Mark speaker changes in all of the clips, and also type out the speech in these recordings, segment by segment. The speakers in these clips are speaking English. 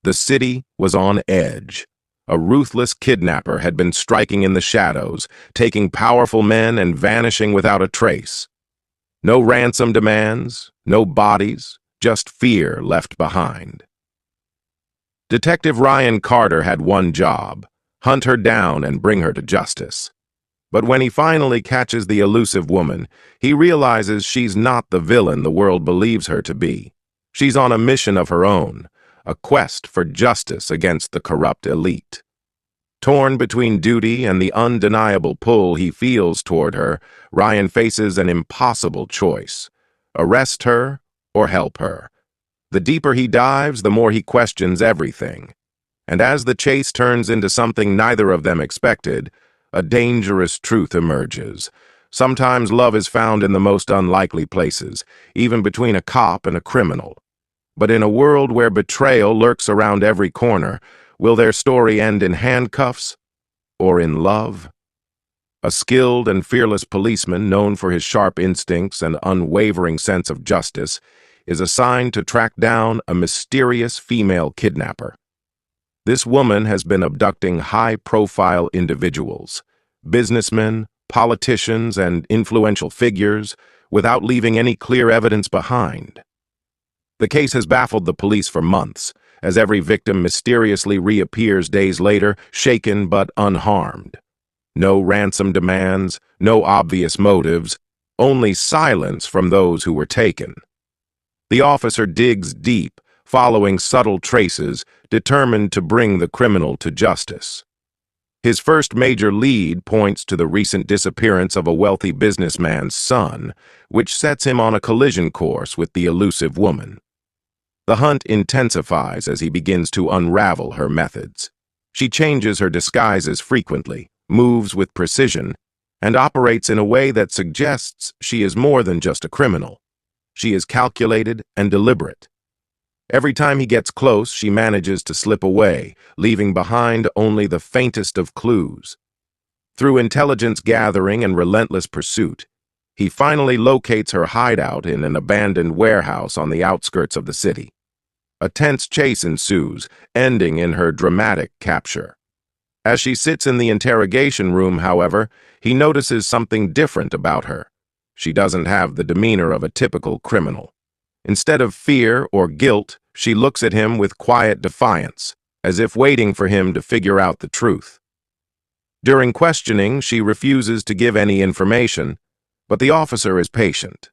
Speaker 1: The city was on edge. A ruthless kidnapper had been striking in the shadows, taking powerful men and vanishing without a trace. No ransom demands, no bodies, just fear left behind. Detective Ryan Carter had one job: hunt her down and bring her to justice. But when he finally catches the elusive woman, he realizes she's not the villain the world believes her to be. She's on a mission of her own, a quest for justice against the corrupt elite. Torn between duty and the undeniable pull he feels toward her, Ryan faces an impossible choice: arrest her or help her. The deeper he dives, the more he questions everything. And as the chase turns into something neither of them expected, a dangerous truth emerges. Sometimes love is found in the most unlikely places, even between a cop and a criminal. But in a world where betrayal lurks around every corner, will their story end in handcuffs or in love? A skilled and fearless policeman, known for his sharp instincts and unwavering sense of justice, is assigned to track down a mysterious female kidnapper. This woman has been abducting high-profile individuals, businessmen, politicians, and influential figures, without leaving any clear evidence behind. The case has baffled the police for months, as every victim mysteriously reappears days later, shaken but unharmed. No ransom demands, no obvious motives, only silence from those who were taken. The officer digs deep, following subtle traces, determined to bring the criminal to justice. His first major lead points to the recent disappearance of a wealthy businessman's son, which sets him on a collision course with the elusive woman. The hunt intensifies as he begins to unravel her methods. She changes her disguises frequently, moves with precision, and operates in a way that suggests she is more than just a criminal. She is calculated and deliberate. Every time he gets close, she manages to slip away, leaving behind only the faintest of clues. Through intelligence gathering and relentless pursuit, he finally locates her hideout in an abandoned warehouse on the outskirts of the city. A tense chase ensues, ending in her dramatic capture. As she sits in the interrogation room, however, he notices something different about her. She doesn't have the demeanor of a typical criminal. Instead of fear or guilt, she looks at him with quiet defiance, as if waiting for him to figure out the truth. During questioning, she refuses to give any information, but the officer is patient.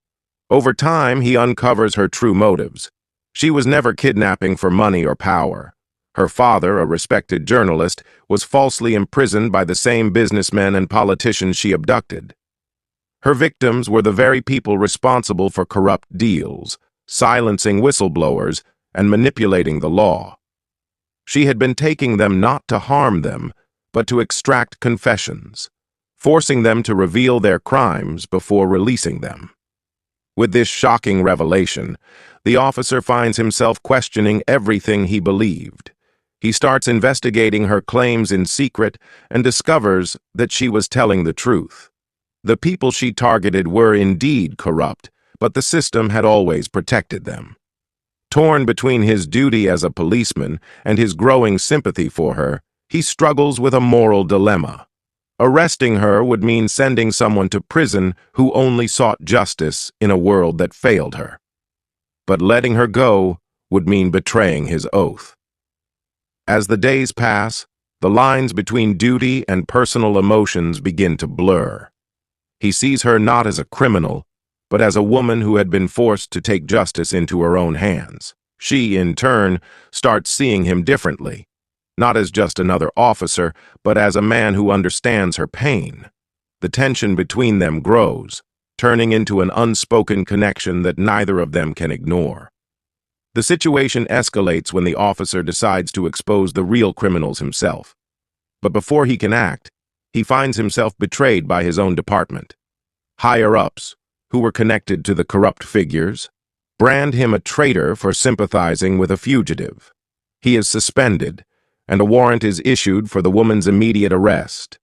Speaker 1: Over time, he uncovers her true motives. She was never kidnapping for money or power. Her father, a respected journalist, was falsely imprisoned by the same businessmen and politicians she abducted. Her victims were the very people responsible for corrupt deals, silencing whistleblowers, and manipulating the law. She had been taking them not to harm them, but to extract confessions, forcing them to reveal their crimes before releasing them. With this shocking revelation, the officer finds himself questioning everything he believed. He starts investigating her claims in secret and discovers that she was telling the truth. The people she targeted were indeed corrupt, but the system had always protected them. Torn between his duty as a policeman and his growing sympathy for her, he struggles with a moral dilemma. Arresting her would mean sending someone to prison who only sought justice in a world that failed her. But letting her go would mean betraying his oath. As the days pass, the lines between duty and personal emotions begin to blur. He sees her not as a criminal, but as a woman who had been forced to take justice into her own hands. She, in turn, starts seeing him differently, not as just another officer, but as a man who understands her pain. The tension between them grows, turning into an unspoken connection that neither of them can ignore. The situation escalates when the officer decides to expose the real criminals himself. But before he can act, he finds himself betrayed by his own department. Higher-ups, who were connected to the corrupt figures, brand him a traitor for sympathizing with a fugitive. He is suspended, and a warrant is issued for the woman's immediate arrest.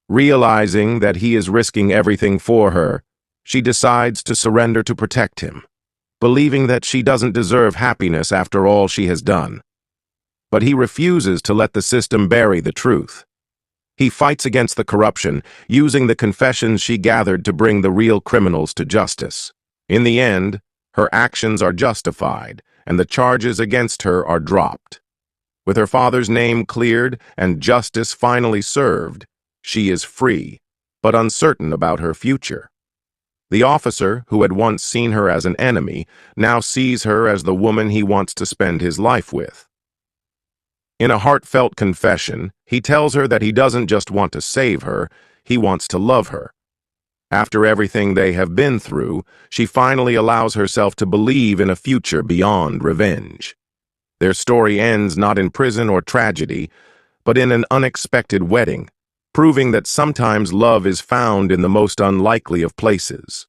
Speaker 1: Realizing that he is risking everything for her, she decides to surrender to protect him, believing that she doesn't deserve happiness after all she has done. but he refuses to let the system bury the truth. He fights against the corruption, using the confessions she gathered to bring the real criminals to justice. In the end, her actions are justified, and the charges against her are dropped. With her father's name cleared and justice finally served, she is free, but uncertain about her future. The officer, who had once seen her as an enemy, now sees her as the woman he wants to spend his life with. In a heartfelt confession, he tells her that he doesn't just want to save her, he wants to love her. After everything they have been through, she finally allows herself to believe in a future beyond revenge. Their story ends not in prison or tragedy, but in an unexpected wedding, proving that sometimes love is found in the most unlikely of places.